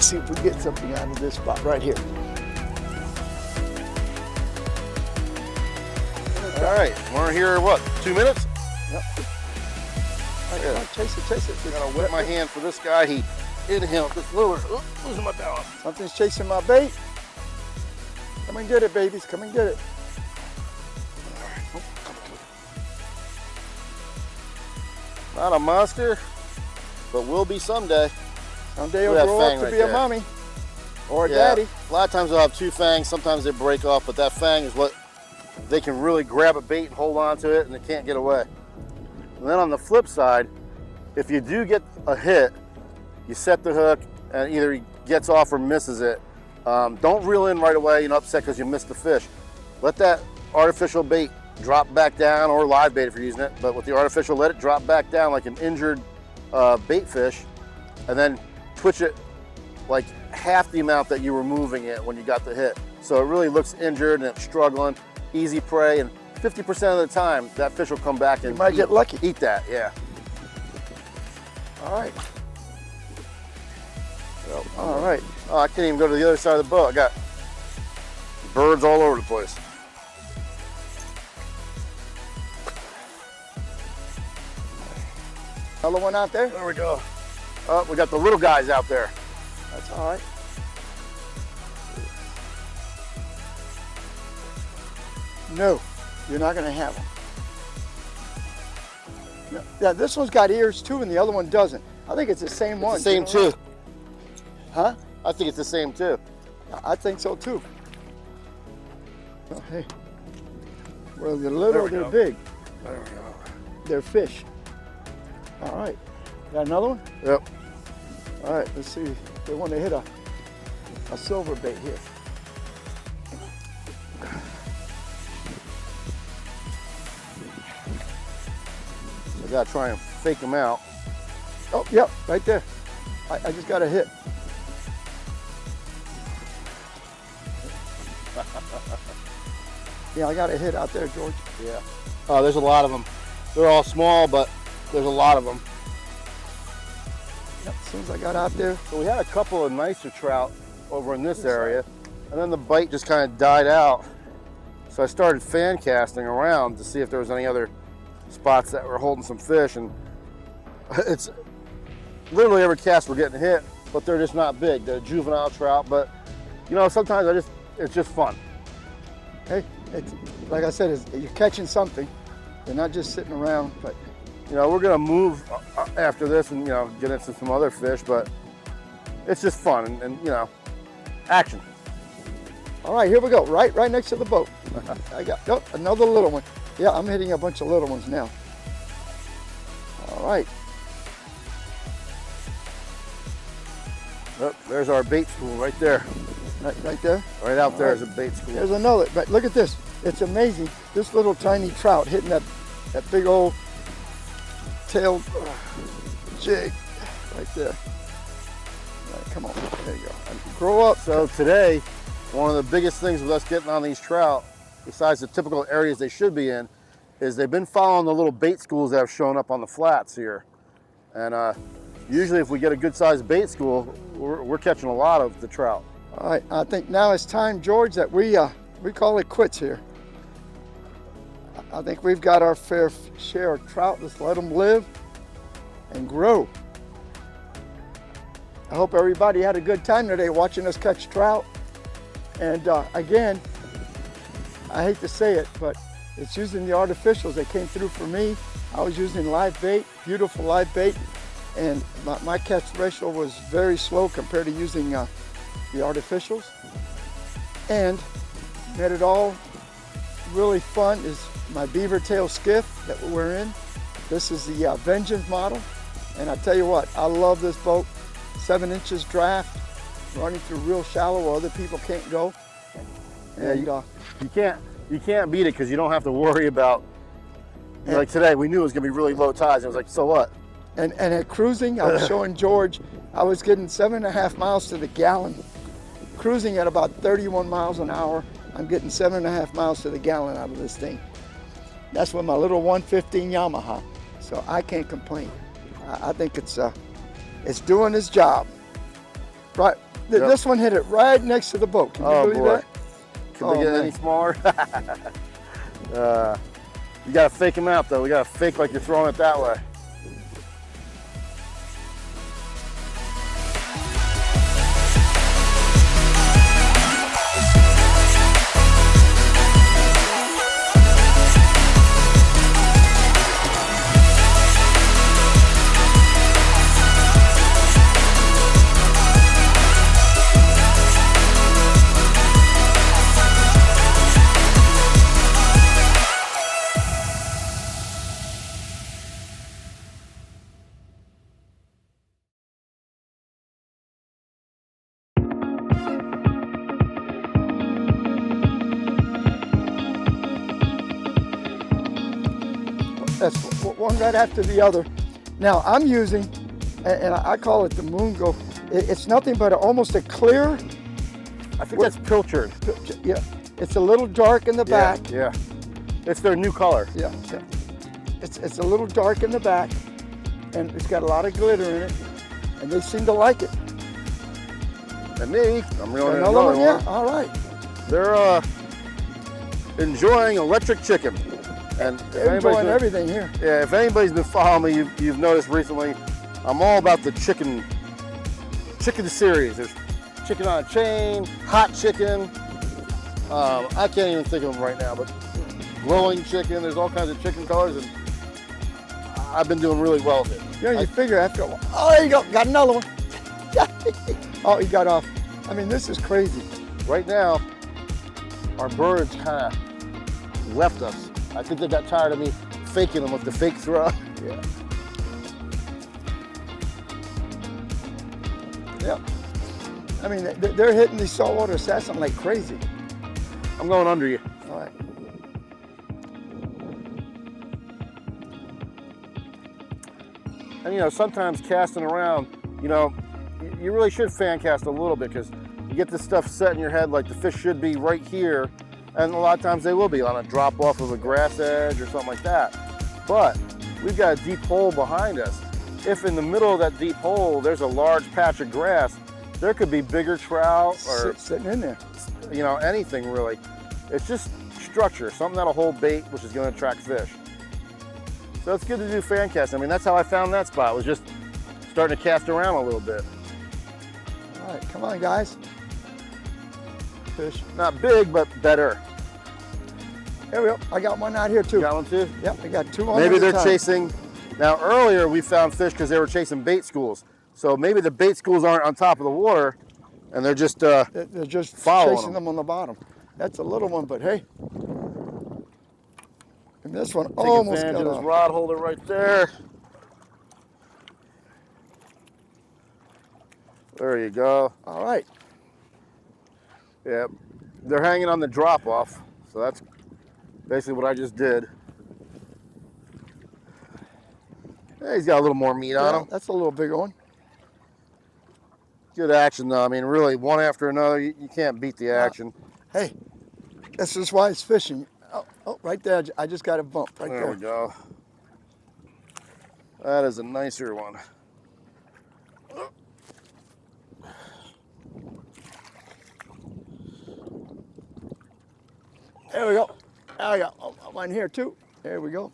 Let's see if we get something out of this spot right here. All right, we're here, what, 2 minutes? Yep. All right, come on, chase it. I gotta whip my hand for this guy. He inhaled this lure. Oh, losing my balance. Something's chasing my bait. Come and get it, babies. Come and get it. Not a monster, but will be someday. Someday he'll grow up to be a mommy or a daddy. A lot of times they'll have two fangs. Sometimes they break off, but that fang is what they can really grab a bait and hold on to it, and they can't get away. And then on the flip side, if you do get a hit, you set the hook, and either he gets off or misses it. Don't reel in right away and upset because you missed the fish. Let that artificial bait drop back down, or live bait if you're using it, but with the artificial, let it drop back down like an injured bait fish, and then twitch it like half the amount that you were moving it when you got the hit. So it really looks injured and it's struggling, easy prey, and 50% of the time that fish will come back and you might get lucky. Eat that, yeah. All right. Well, all right. Oh, I can't even go to the other side of the boat. I got birds all over the place. Another one out there? There we go. Oh, we got the little guys out there. That's all right. No, you're not going to have them. No. Yeah, this one's got ears too, and the other one doesn't. I think it's the same one. The same too. Huh? I think it's the same too. I think so too. Oh, hey. Well, they're little, they're big. There we go. They're fish. All right. Got another one? Yep. All right, let's see. They want to hit a silver bait here. I gotta try and fake them out. Oh, yep, right there. I just got a hit. Yeah, I got a hit out there, George. Yeah. Oh, there's a lot of them. They're all small, but there's a lot of them. Yep, as soon as I got out there. So we had a couple of nicer trout over in this area, and then the bite just kind of died out. So I started fan casting around to see if there was any other spots that were holding some fish, and it's literally every cast we're getting hit, but they're just not big. They're juvenile trout, but you know, sometimes it's just fun. Hey, it's like I said, you're catching something. You're not just sitting around, but you know, we're gonna move after this and, you know, get into some other fish, but it's just fun and you know, action. All right, here we go, right next to the boat. I got another little one. Yeah, I'm hitting a bunch of little ones now. All right. Oh, there's our bait school right there. Right there? Right out there is a bait school. There's another, but look at this. It's amazing. This little tiny trout hitting that big old tailed jig right there. All right, come on, there you go. Grow up. So today, one of the biggest things with us getting on these trout, besides the typical areas they should be in, is they've been following the little bait schools that have shown up on the flats here. And usually if we get a good sized bait school, we're catching a lot of the trout. All right, I think now it's time, George, that we call it quits here. I think we've got our fair share of trout. Let's let them live and grow. I hope everybody had a good time today watching us catch trout. And again, I hate to say it, but it's using the artificials that came through for me. I was using live bait, beautiful live bait, and my catch ratio was very slow compared to using the artificials. And made it all really fun is my beaver tail skiff that we're in. This is the Vengeance model, and I tell you what, I love this boat. 7 inches draft, running through real shallow where other people can't go. And yeah, you can't beat it because you don't have to worry about, like today, we knew it was gonna be really low tides. It was like, so what? And at cruising, I was showing George, I was getting 7.5 miles to the gallon. Cruising at about 31 miles an hour, I'm getting 7.5 miles to the gallon out of this thing. That's with my little 115 Yamaha, so I can't complain. I think it's doing its job. Right, Yep. This one hit it right next to the boat. Can you believe boy. that? Could they get any smaller? You gotta fake them out though. We gotta fake like you're throwing it that way. That's one right after the other. Now I'm using, and I call it the moon glow. It's nothing but almost a clear. I think that's pilchard. Yeah, it's a little dark in the back. Yeah, it's their new color. Yeah, yeah. It's a little dark in the back, and it's got a lot of glitter in it, and they seem to like it. And me, I'm reeling in Another one, yeah. All right. They're enjoying electric chicken. And They're enjoying everything here. Yeah, if anybody's been following me, you've noticed recently, I'm all about the chicken series. There's chicken on a chain, hot chicken. I can't even think of them right now, but glowing chicken. There's all kinds of chicken colors, and I've been doing really well with it. You know, you figure after a while, oh, there you go, got another one. Oh, he got off. I mean, this is crazy. Right now, our birds kind of left us. I think they got tired of me faking them with the fake throw. Yeah. Yep. I mean, they're hitting these saltwater assassin like crazy. I'm going under you. All right. And you know, sometimes casting around, you know, you really should fan cast a little bit because you get this stuff set in your head like the fish should be right here. And a lot of times they will be on a drop off of a grass edge or something like that. But we've got a deep hole behind us. If in the middle of that deep hole, there's a large patch of grass, there could be bigger trout or sitting in there. You know, anything really. It's just structure, something that'll hold bait, which is going to attract fish. So it's good to do fan casting. I mean, that's how I found that spot, was just starting to cast around a little bit. All right, come on, guys. Fish. Not big, but better. There we go. I got one out here too. You got one too? Yep, I got two on. Maybe they're chasing. Now earlier we found fish because they were chasing bait schools. So maybe the bait schools aren't on top of the water, and they're just chasing them on the bottom. That's a little one, but hey. And this one almost got advantage of off. this rod holder right there. There you go. All right. Yeah, they're hanging on the drop off, so that's basically what I just did. Yeah, he's got a little more meat on him. That's a little bigger one. Good action though. I mean, really, one after another, you can't beat the action. Hey, this is why it's fishing. Oh, right there, I just got a bump right there. There we go. That is a nicer one. There we go. I got one here too. There we go.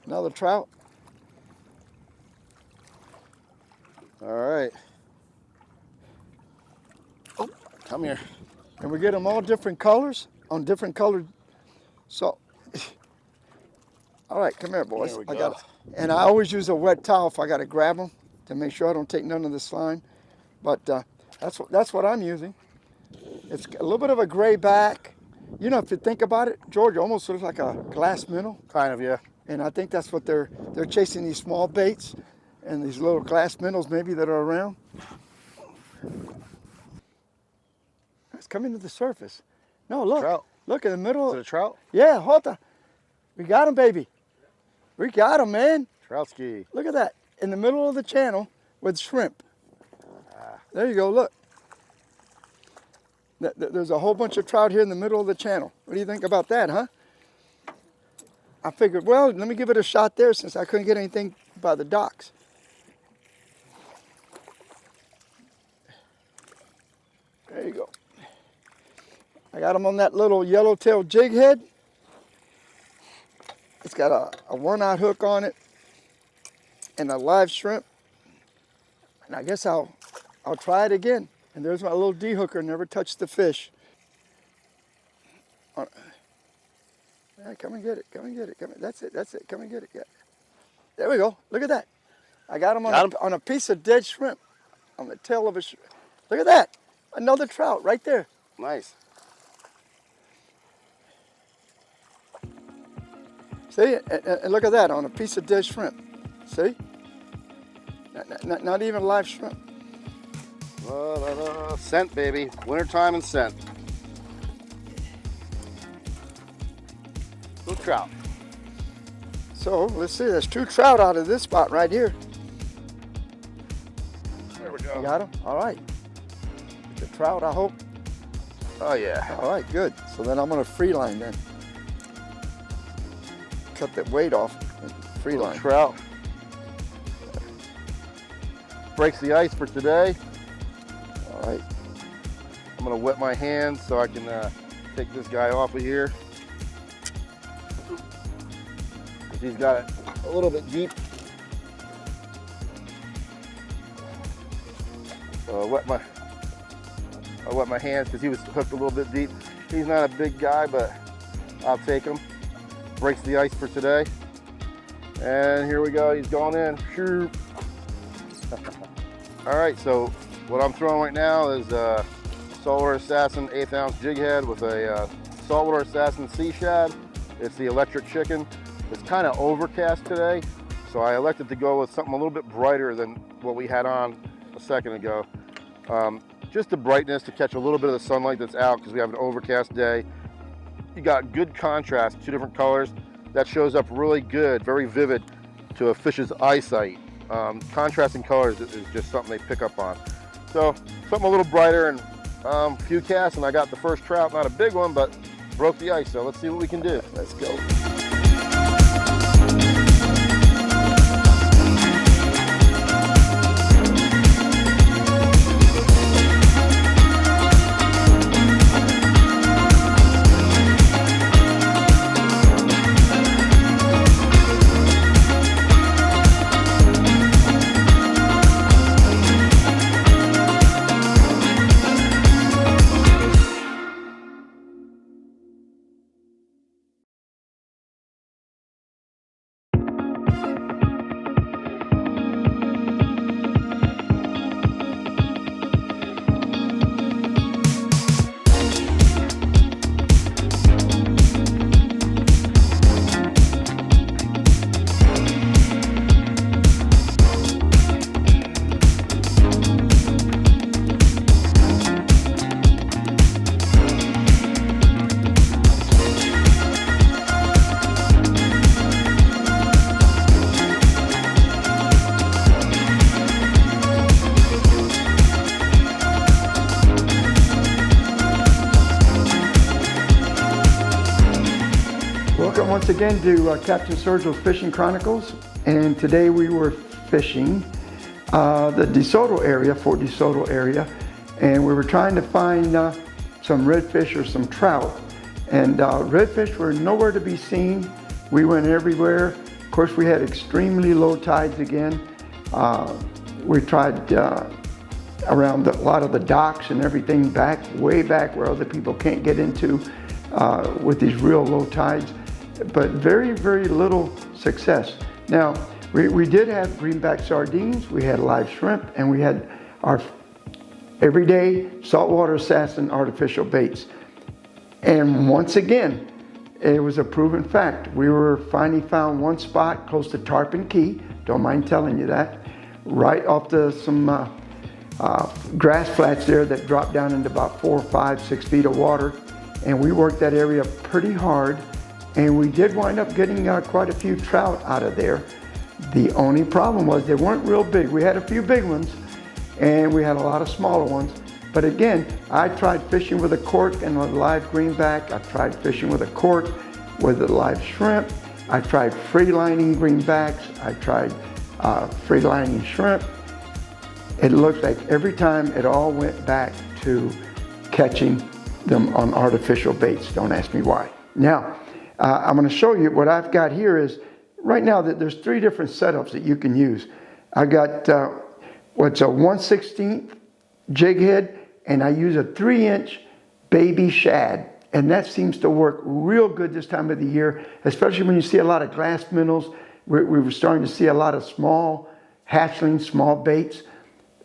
Another trout. All right. Oh, come here. And we get them all different colors on different colored. So, all right, come here, boys. There we go. And I always use a wet towel if I got to grab them to make sure I don't take none of the slime. But that's what I'm using. It's a little bit of a gray back. You know, if you think about it, George, almost looks like a glass minnow. Kind of, yeah. And I think that's what they're chasing, these small baits and these little glass minnows maybe that are around. It's coming to the surface. No, look. Trout. Look in the middle. Is it a trout? Yeah, hold on. We got him, baby. We got him, man. Trout ski. Look at that. In the middle of the channel with shrimp. There you go, look. There's a whole bunch of trout here in the middle of the channel. What do you think about that, huh? I figured, well, let me give it a shot there since I couldn't get anything by the docks. There you go. I got them on that little yellowtail jig head. It's got a 1/0 hook on it and a live shrimp. And I guess I'll try it again. And there's my little D-hooker, never touched the fish. Yeah, come and get it, come and get it, come. That's it, come and get it. Yeah. There we go, look at that. I got him on a piece of dead shrimp, on the tail of a shrimp. Look at that, another trout right there. Nice. See, and look at that, on a piece of dead shrimp. See? Not even live shrimp. Scent, baby. Wintertime and scent. Little trout. So, let's see, there's 2 trout out of this spot right here. There we go. You got them? All right. The trout, I hope. Oh, yeah. All right, good. So then I'm going to free line then. Cut that weight off and free line. Trout. Breaks the ice for today. All right. I'm going to wet my hands so I can take this guy off of here. He's got it a little bit deep. So I wet my hands because he was hooked a little bit deep. He's not a big guy, but I'll take him. Breaks the ice for today. And here we go, he's going in. All right, so what I'm throwing right now is a Saltwater Assassin 1/8 ounce jig head with a Saltwater Assassin sea shad. It's the electric chicken. It's kind of overcast today, so I elected to go with something a little bit brighter than what we had on a second ago. Just the brightness to catch a little bit of the sunlight that's out because we have an overcast day. You got good contrast, 2 different colors. That shows up really good, very vivid to a fish's eyesight. Contrasting colors is just something they pick up on. So something a little brighter and few casts, and I got the first trout. Not a big one, but broke the ice. So let's see what we can do. Let's go. Welcome once again to Captain Sergio's Fishing Chronicles, and today we were fishing the DeSoto area, Fort DeSoto area, and we were trying to find some redfish or some trout, and redfish were nowhere to be seen. We went everywhere. Of course, we had extremely low tides again. We tried around a lot of the docks and everything back, way back where other people can't get into with these real low tides. But very, very little success. Now, we did have greenback sardines, we had live shrimp, and we had our everyday Saltwater Assassin artificial baits. And once again, it was a proven fact. We were finally found one spot close to Tarpon Key, don't mind telling you that, right off some grass flats there that dropped down into about 4, 5, 6 feet of water. And we worked that area pretty hard. And we did wind up getting quite a few trout out of there. The only problem was they weren't real big. We had a few big ones, and we had a lot of smaller ones. But again, I tried fishing with a cork and a live greenback. I tried fishing with a cork with a live shrimp. I tried free lining greenbacks. I tried free lining shrimp. It looked like every time it all went back to catching them on artificial baits. Don't ask me why. Now, I'm going to show you what I've got here is, right now that there's 3 different setups that you can use. I got what's a 1/16 jig head, and I use a 3-inch baby shad. And that seems to work real good this time of the year, especially when you see a lot of glass minnows. We were starting to see a lot of small hatchlings, small baits.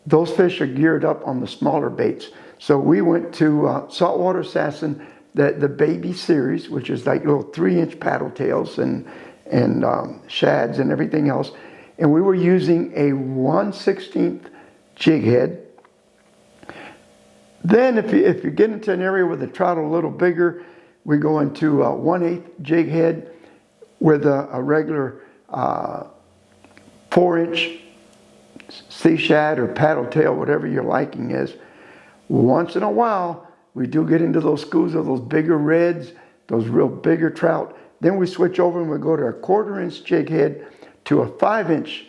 Those fish are geared up on the smaller baits. So we went to Saltwater Assassin, the baby series, which is like little 3-inch paddle tails and shads and everything else. And we were using a 1/16 jig head. Then if you get into an area where the trout are a little bigger, we go into a 1/8 jig head with a regular 4-inch sea shad or paddle tail, whatever your liking is. Once in a while, we do get into those schools of those bigger reds, those real bigger trout. Then we switch over and we go to a 1/4-inch jig head to a 5-inch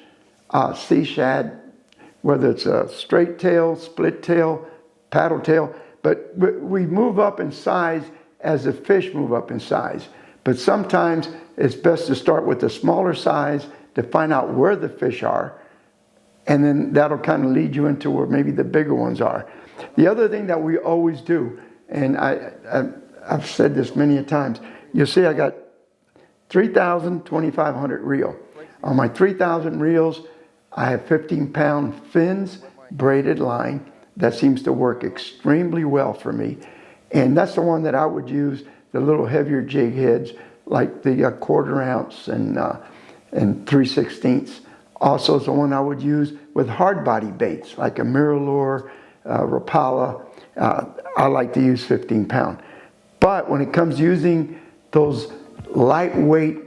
sea shad, whether it's a straight tail, split tail, paddle tail. But we move up in size as the fish move up in size. But sometimes it's best to start with the smaller size to find out where the fish are. And then that'll kind of lead you into where maybe the bigger ones are. The other thing that we always do, and I've said this many a times, you'll see I got 3,000, 2,500 reel. On my 3,000 reels, I have 15-pound fins, braided line. That seems to work extremely well for me. And that's the one that I would use, the little heavier jig heads, like the 1/4 ounce and 3/16. Also is the one I would use with hard body baits, like a Mirror, Rapala. I like to use 15-pound. But when it comes to using those lightweight,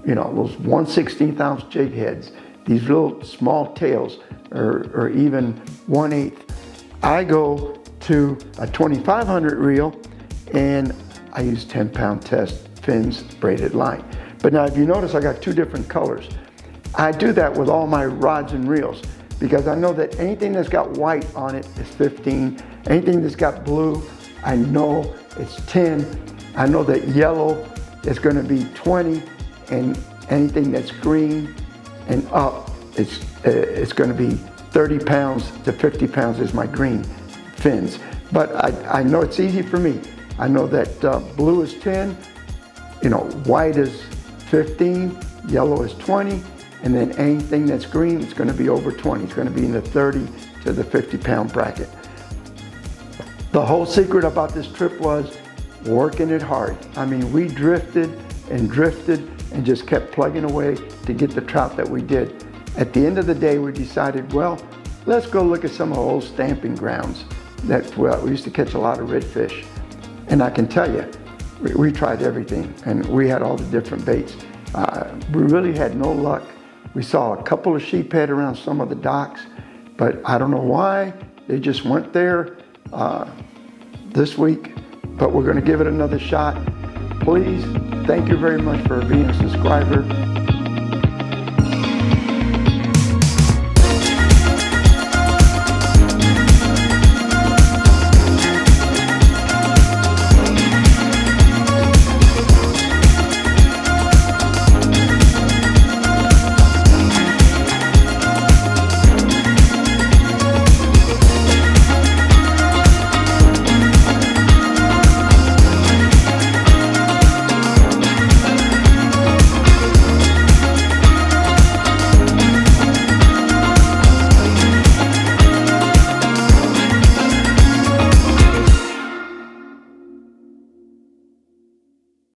those 1/16 ounce jig heads, these little small tails, or even 1/8, I go to a 2,500 reel and I use 10-pound test fins, braided line. But now if you notice, I got 2 different colors. I do that with all my rods and reels because I know that anything that's got white on it is 15. Anything that's got blue, I know it's 10. I know that yellow is going to be 20, and anything that's green and up, it's going to be 30 pounds to 50 pounds is my green fins. But I know it's easy for me. I know that blue is 10, white is 15, yellow is 20, and then anything that's green, it's going to be over 20. It's going to be in the 30 to the 50-pound bracket. The whole secret about this trip was working it hard. I mean, we drifted and just kept plugging away to get the trout that we did. At the end of the day, we decided, well, let's go look at some of the old stamping grounds that we used to catch a lot of redfish. And I can tell you, we tried everything, and we had all the different baits. We really had no luck. We saw a couple of sheephead around some of the docks, but I don't know why. They just weren't there this week, but we're going to give it another shot. Please, thank you very much for being a subscriber.